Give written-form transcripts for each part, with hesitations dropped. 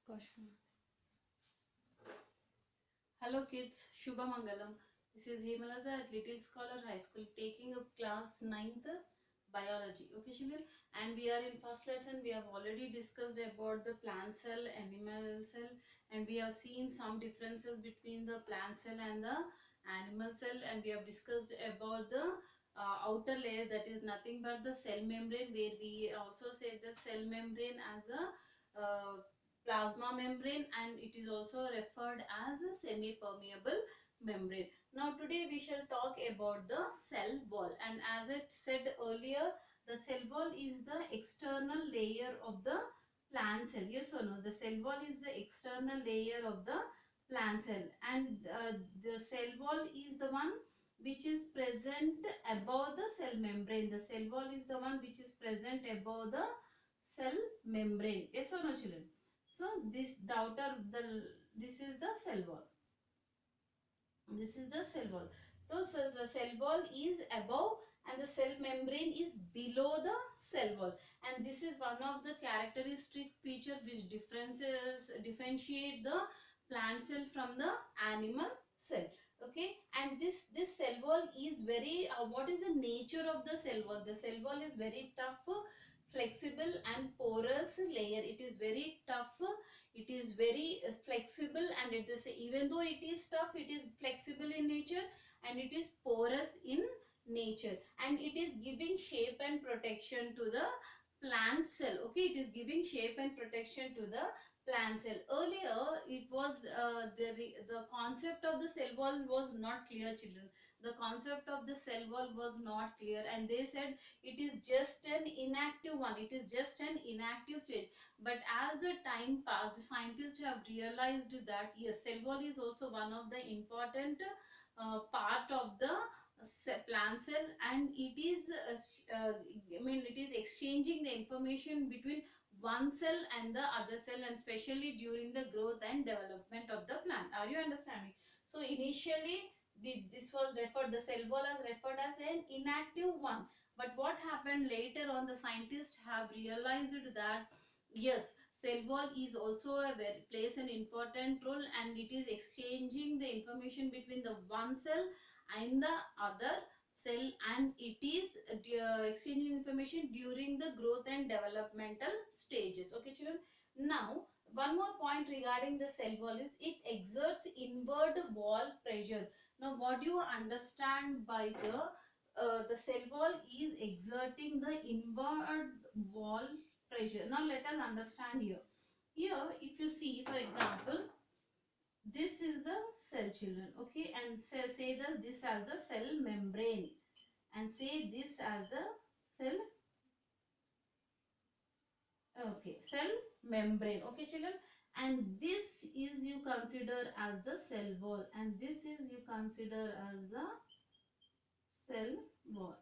Question. Hello kids, Shubha Mangalam. This is Hemalata at Little Scholar High School taking up class 9th biology. Okay children, and we are in first lesson. We have already discussed about the plant cell, animal cell, and we have seen some differences between the plant cell and the animal cell, and we have discussed about the outer layer, that is nothing but the cell membrane, where we also say the cell membrane as a plasma membrane, and it is also referred as a semi-permeable membrane. Now today we shall talk about the cell wall, and as I said earlier, the cell wall is the external layer of the plant cell. Yes or no? The cell wall is the external layer of the plant cell, and the cell wall is the one which is present above the cell membrane. The cell wall is the one which is present above the cell membrane. Yes or no children? So this is the cell wall. This is the cell wall. So the cell wall is above and the cell membrane is below the cell wall, and this is one of the characteristic feature which differentiate the plant cell from the animal cell. Okay, and this cell wall is very what is the nature of the cell wall? The cell wall is very tough, flexible and porous layer. It is very tough, it is very flexible, and it is, even though it is tough, it is flexible in nature, and it is porous in nature, and it is giving shape and protection to the plant cell. Okay, it is giving shape and protection to the plant cell. Earlier it was the concept of the cell wall was not clear children. The concept of the cell wall was not clear, and they said it is just an inactive one, it is just an inactive state. But as the time passed, scientists have realized that yes, cell wall is also one of the important part of the plant cell, and it is it is exchanging the information between one cell and the other cell, and especially during the growth and development of the plant. Are you understanding? So initially this was referred, the cell wall as referred as an inactive one, but what happened later on, the scientists have realized that yes, cell wall is also a very plays an important role, and it is exchanging the information between the one cell and the other cell, and it is exchanging information during the growth and developmental stages. Okay children, now one more point regarding the cell wall is it exerts inward wall pressure. Now what do you understand by the cell wall is exerting the inward wall pressure? Now let us understand here. Here if you see, for example, this is the cell children. Okay, and say this as the cell membrane, and say this as the cell, okay, cell membrane. Okay children, and this is you consider as the cell wall, and this is you consider as the cell wall.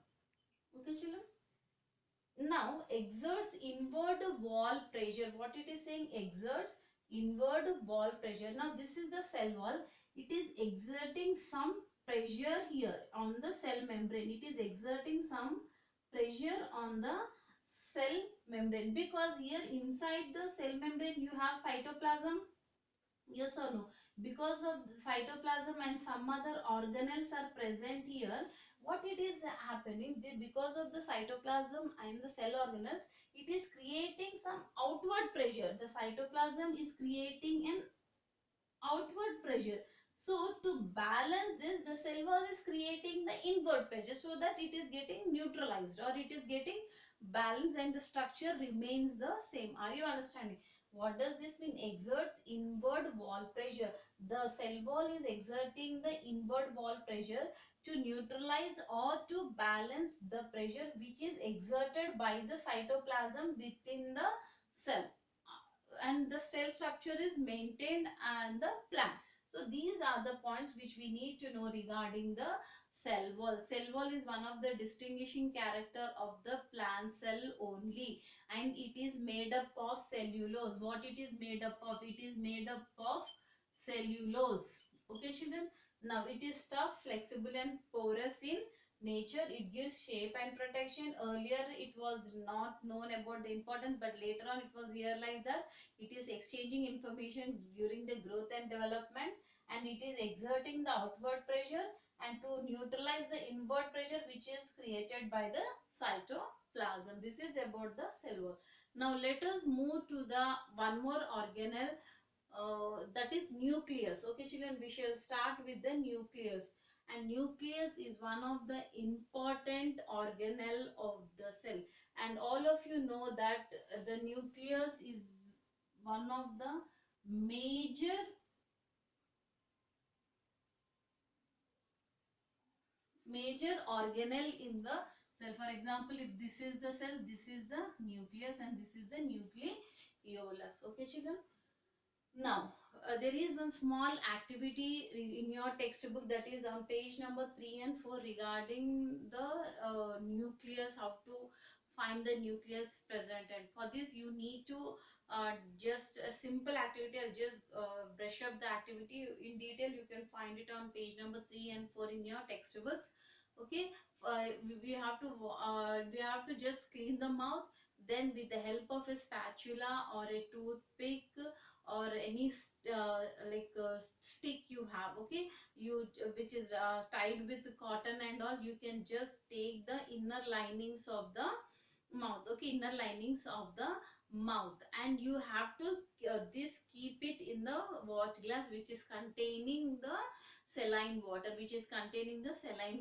Okay children, now exerts inward wall pressure. What it is saying? Exerts inward wall pressure. Now this is the cell wall, it is exerting some pressure here on the cell membrane. It is exerting some pressure on the cell membrane, because here inside the cell membrane you have cytoplasm. Yes or no? Because of the cytoplasm and some other organelles are present here. What it is happening, because of the cytoplasm and the cell organelles, it is creating some outward pressure. The cytoplasm is creating an outward pressure. So to balance this, the cell wall is creating the inward pressure, so that it is getting neutralized, or it is getting balanced, and the structure remains the same. Are you understanding? What does this mean? Exerts inward wall pressure. The cell wall is exerting the inward wall pressure to neutralize or to balance the pressure which is exerted by the cytoplasm within the cell, and the cell structure is maintained and the plant. So these are the points which we need to know regarding the cell wall. Cell wall is one of the distinguishing character of the plant cell only, and it is made up of cellulose. What it is made up of? It is made up of cellulose. Okay children, now it is tough, flexible and porous in nature. It gives shape and protection. Earlier it was not known about the importance, but later on it was realized that it is exchanging information during the growth and development, and it is exerting the outward pressure and to neutralize the inward pressure which is created by the cytoplasm. This is about the cell wall. Now let us move to the one more organelle, that is nucleus. Okay children, we shall start with the nucleus. And nucleus is one of the important organelle of the cell, and all of you know that the nucleus is one of the major organelle in the cell. For example, if this is the cell, this is the nucleus, and this is the nucleolus. Okay children. Now, there is one small activity in your textbook, that is on page number 3 and 4, regarding the nucleus, how to find the nucleus present. And for this, you need to just a simple activity. I'll just brush up the activity in detail. You can find it on page number 3 and 4 in your textbooks. Okay, we have to just clean the mouth. Then, with the help of a spatula or a toothpick or any stick you have, okay, you which is tied with cotton and all, you can just take the inner linings of the mouth, okay, inner linings of the mouth, and you have to this keep it in the watch glass which is containing the saline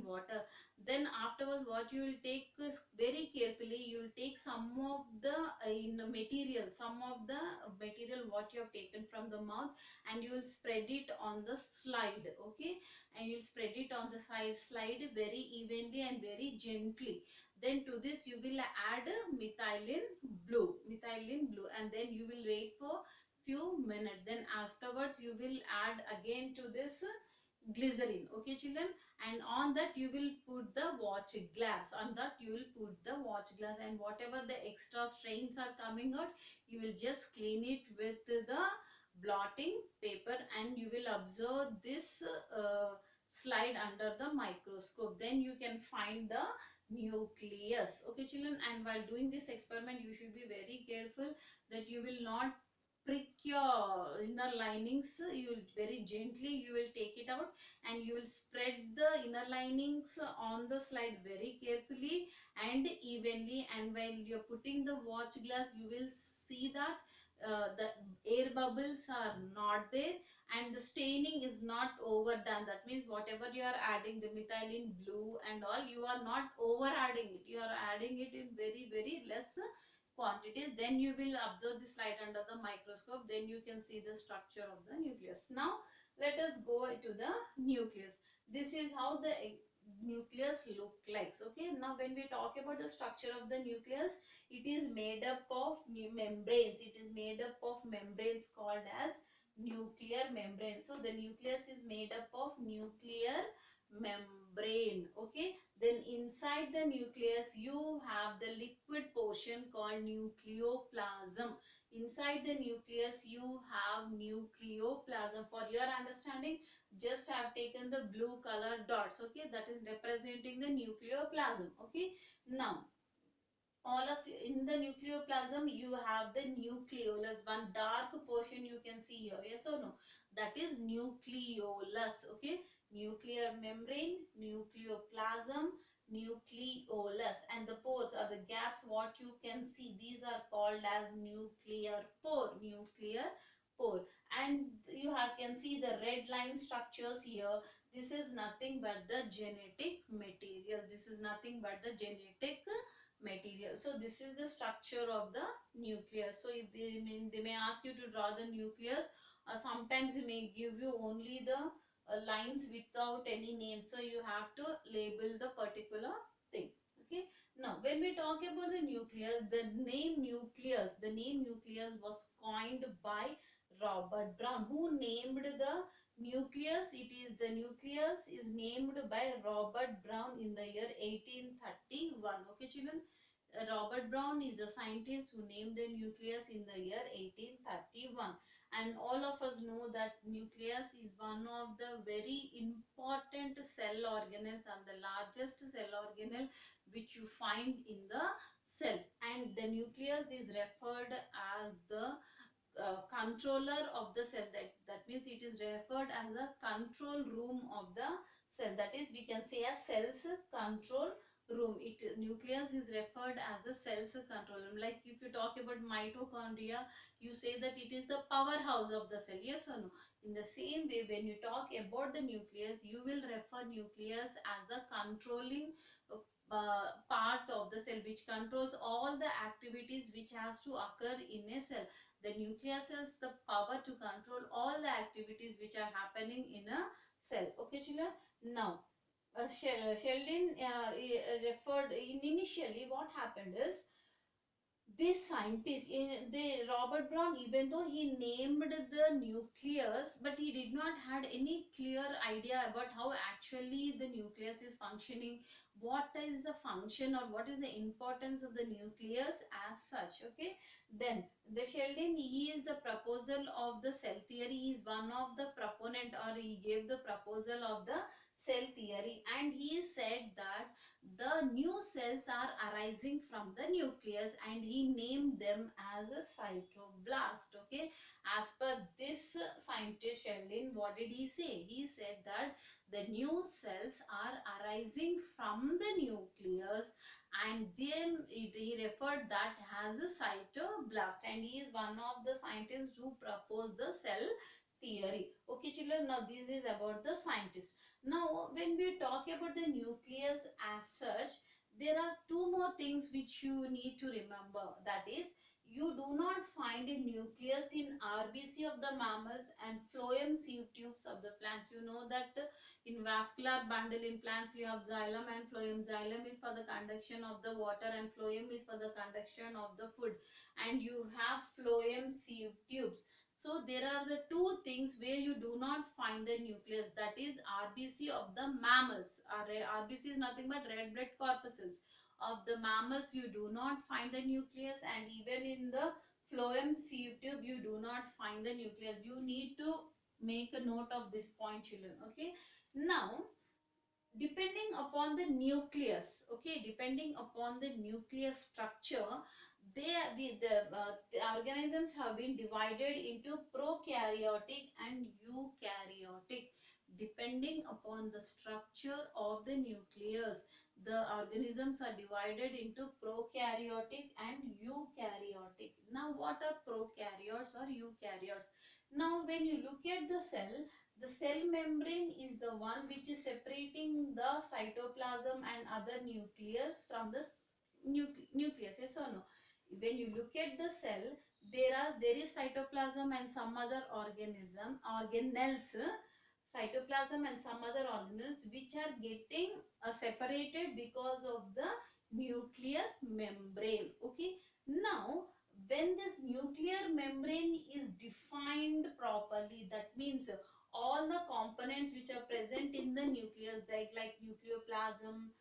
water, then afterwards what you will take is, very carefully you will take some of the some of the material what you have taken from the mouth, and you will spread it on the slide, okay, and you will spread it on the slide very evenly and very gently. Then to this you will add methylene blue, and then you will wait for few minutes. Then afterwards you will add again to this glycerin, okay children, and on that you will put the watch glass, and whatever the extra strains are coming out, you will just clean it with the blotting paper, and you will observe this slide under the microscope. Then you can find the nucleus, okay children. And while doing this experiment, you should be very careful that you will not prick your inner linings. You will very gently you will take it out, and you will spread the inner linings on the slide very carefully and evenly. And while you're putting the watch glass, you will see that the air bubbles are not there, and the staining is not overdone. That means whatever you are adding, the methylene blue and all, you are not over adding it, you are adding it in very less quantities. Then you will observe the slide under the microscope, then you can see the structure of the nucleus. Now let us go to the nucleus. This is how the nucleus look like, okay. Now when we talk about the structure of the nucleus, it is made up of membranes called as nuclear membrane. So the nucleus is made up of nuclear membrane, okay. Then inside the nucleus you have the liquid portion called nucleoplasm. Inside the nucleus you have nucleoplasm. For your understanding, just have taken the blue color dots, okay, that is representing the nucleoplasm, okay. Now all of you, in the nucleoplasm you have the nucleolus, one dark portion you can see here, yes or no, that is nucleolus, okay. Nuclear membrane, nucleoplasm, nucleolus, and the pores or the gaps what you can see, these are called as nuclear pore. And you can see the red line structures here. This is nothing but the genetic material, so this is the structure of the nucleus. So if they may ask you to draw the nucleus, sometimes they may give you only the lines without any name, so you have to label the particular thing, okay. Now when we talk about the nucleus, the name nucleus was coined by Robert Brown. Who named the nucleus? The nucleus is named by Robert Brown in the year 1831, okay children. Robert Brown is the scientist who named the nucleus in the year 1831. And all of us know that nucleus is one of the very important cell organelles and the largest cell organelle which you find in the cell. And the nucleus is referred as the controller of the cell. That means it is referred as a control room of the cell. That is, we can say a cell's control room. Nucleus is referred as the cell's control room. Like if you talk about mitochondria, you say that it is the powerhouse of the cell. Yes or no? In the same way, when you talk about the nucleus, you will refer nucleus as the controlling part of the cell, which controls all the activities which has to occur in a cell. The nucleus has the power to control all the activities which are happening in a cell. Okay, children. Now, Sheldon referred initially. What happened is, this scientist in the Robert Brown, even though he named the nucleus, but he did not had any clear idea about how actually the nucleus is functioning, what is the function or what is the importance of the nucleus as such. Okay, then the Sheldon, he is the proposal of the cell theory. He is one of the proponent, or he gave the proposal of the cell theory, and he said that the new cells are arising from the nucleus, and he named them as a cytoblast. Okay, as per this scientist Sheldon, what did he say? He said that the new cells are arising from the nucleus, and then he referred that as a cytoblast, and he is one of the scientists who proposed the cell theory. Okay, children, now this is about the scientist. Now, when we talk about the nucleus as such, there are two more things which you need to remember. That is, you do not find a nucleus in RBC of the mammals and phloem sieve tubes of the plants. You know that in vascular bundle in plants, you have xylem and phloem. Xylem is for the conduction of the water and phloem is for the conduction of the food. And you have phloem sieve tubes. So there are the two things where you do not find the nucleus, that is RBC of the mammals. RBC is nothing but red blood corpuscles. Of the mammals you do not find the nucleus, and even in the phloem sieve tube you do not find the nucleus. You need to make a note of this point, children. Okay. Now, depending upon the nucleus, okay, depending upon the nucleus structure, the organisms have been divided into prokaryotic and eukaryotic. Depending upon the structure of the nucleus, the organisms are divided into prokaryotic and eukaryotic. Now, what are prokaryotes or eukaryotes? Now, when you look at the cell membrane is the one which is separating the cytoplasm and other nucleus from the nucleus. Yes or no? When you look at the cell, there is cytoplasm and some other organelles, cytoplasm and some other organelles which are getting separated because of the nuclear membrane. Okay. Now, when this nuclear membrane is defined properly, that means all the components which are present in the nucleus, like nucleoplasm,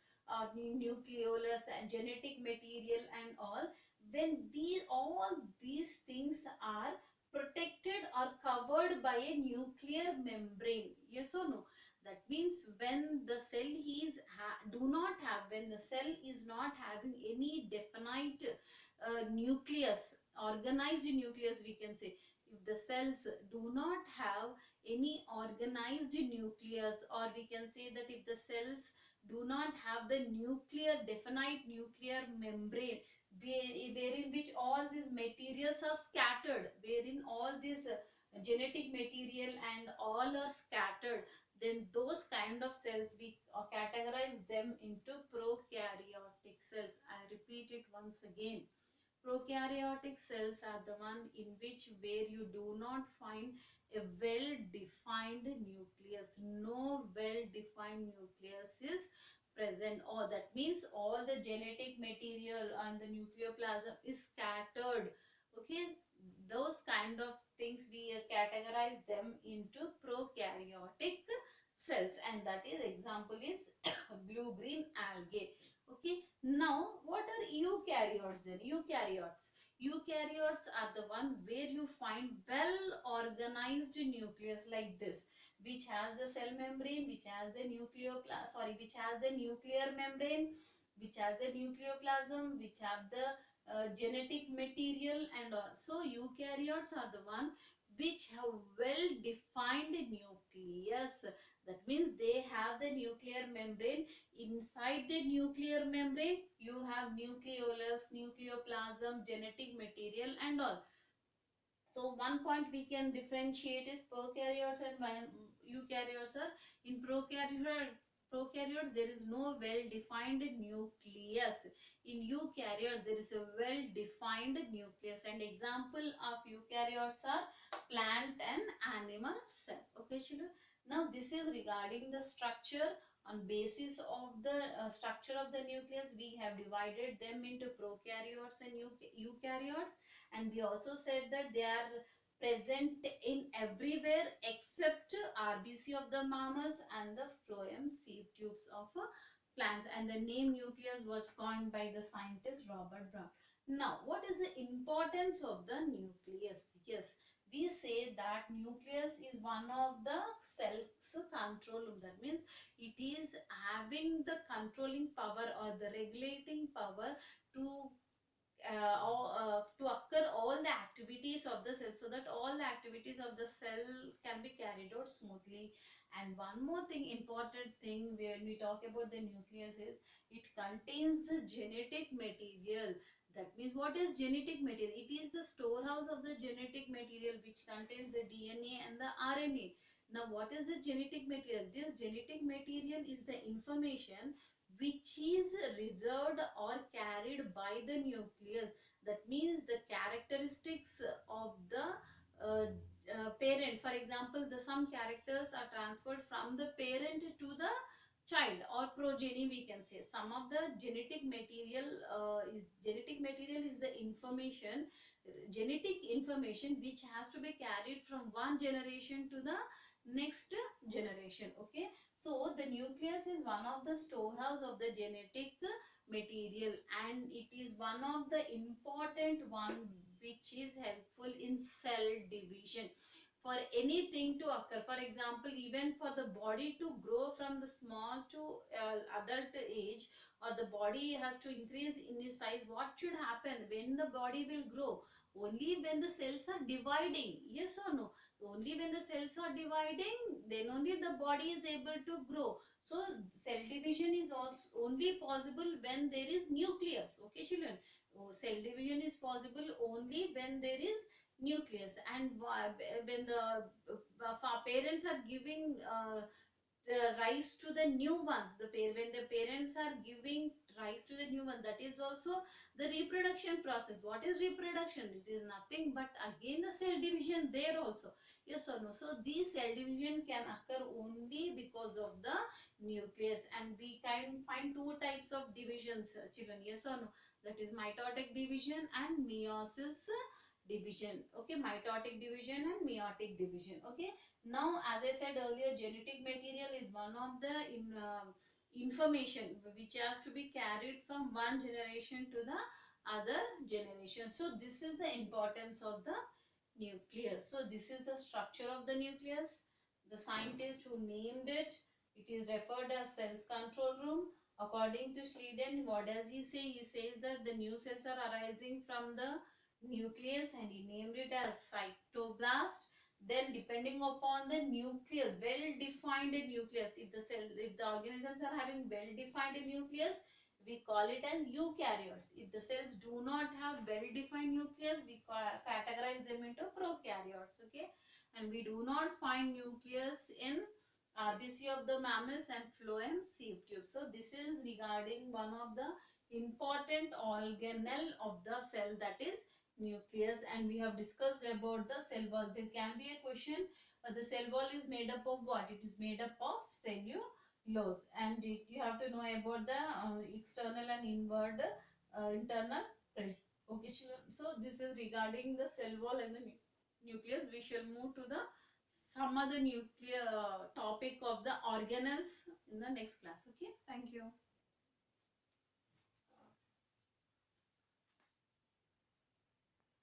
nucleolus and genetic material and all, when all these things are protected or covered by a nuclear membrane. Yes or no? That means when the cell when the cell is not having any definite nucleus, organized nucleus, we can say, if the cells do not have any organized nucleus, or we can say that if the cells do not have the definite nuclear membrane, wherein which all these materials are scattered, wherein all this genetic material and all are scattered, then those kind of cells we categorize them into prokaryotic cells. I repeat it once again. Prokaryotic cells are the one in which where you do not find a well-defined nucleus. No well-defined nucleus is present, or that means all the genetic material and the nucleoplasm is scattered. Okay, those kind of things we categorize them into prokaryotic cells, and that is example is blue-green algae. Okay, now what are eukaryotes then? Eukaryotes are the one where you find well organized nucleus like this, which has the cell membrane, which has the which has the nuclear membrane, which has the nucleoplasm, which have the genetic material and all. So eukaryotes are the one which have well defined nucleus. That means they have the nuclear membrane. Inside the nuclear membrane you have nucleolus, nucleoplasm, genetic material and all. So one point we can differentiate is prokaryotes and eukaryotes are in prokaryotes there is no well defined nucleus. In eukaryotes there is a well defined nucleus, and example of eukaryotes are plant and animal cell. Okay children, now this is regarding the structure. On basis of the structure of the nucleus we have divided them into prokaryotes and eukaryotes, and we also said that they are present in everywhere except RBC of the mammals and the phloem sieve tubes of plants, and the name nucleus was coined by the scientist Robert Brown. Now what is the importance of the nucleus? Yes, we say that nucleus is one of the cell's control room. That means it is having the controlling power or the regulating power to to occur all the activities of the cell, so that all the activities of the cell can be carried out smoothly. And one more thing, important thing when we talk about the nucleus is it contains the genetic material. That means what is genetic material? It is the storehouse of the genetic material which contains the DNA and the RNA. Now what is the genetic material? This genetic material is the information which is reserved or carried by the nucleus. That means the characteristics of the parent. For example, the some characters are transferred from the parent to the child or progeny, we can say. Some of the genetic material is the information, genetic information which has to be carried from one generation to the next generation. Okay, so the nucleus is one of the storehouse of the genetic material, and it is one of the important one which is helpful in cell division. For anything to occur, for example, even for the body to grow from the small to adult age, or the body has to increase in its size, what should happen when the body will grow? Only when the cells are dividing. Yes or no? Only when the cells are dividing, then only the body is able to grow. So cell division is also only possible when there is nucleus. Okay children, cell division is possible only when there is nucleus. And when the parents are giving rise to the new ones, when the parents are giving rise to the new one, that is also the reproduction process. What is reproduction? It is nothing but again the cell division there also. Yes or no? So these cell division can occur only because of the nucleus, and we can find two types of divisions, children. Yes or no? That is mitotic division and meiosis division. Okay, mitotic division and meiotic division. Okay, now as I said earlier, genetic material is one of the information which has to be carried from one generation to the other generation. So this is the importance of the nucleus. So this is the structure of the nucleus. The scientist who named it, it is referred as cells control room. According to Schleiden, what does he say? He says that the new cells are arising from the nucleus, and he named it as cytoblast. Then depending upon the nucleus, well defined nucleus, if the organisms are having well defined nucleus, we call it as eukaryotes. If the cells do not have well defined nucleus, we categorize them into prokaryotes. Okay, and we do not find nucleus in RBC of the mammals and phloem sieve tube. So this is regarding one of the important organelle of the cell, that is nucleus. And we have discussed about the cell wall. There can be a question, the cell wall is made up of what? It is made up of cellulose, and you have to know about the external and internal pressure. Okay children, so this is regarding the cell wall and the nucleus. We shall move to the some other nuclear topic of the organelles in the next class. Okay, thank you.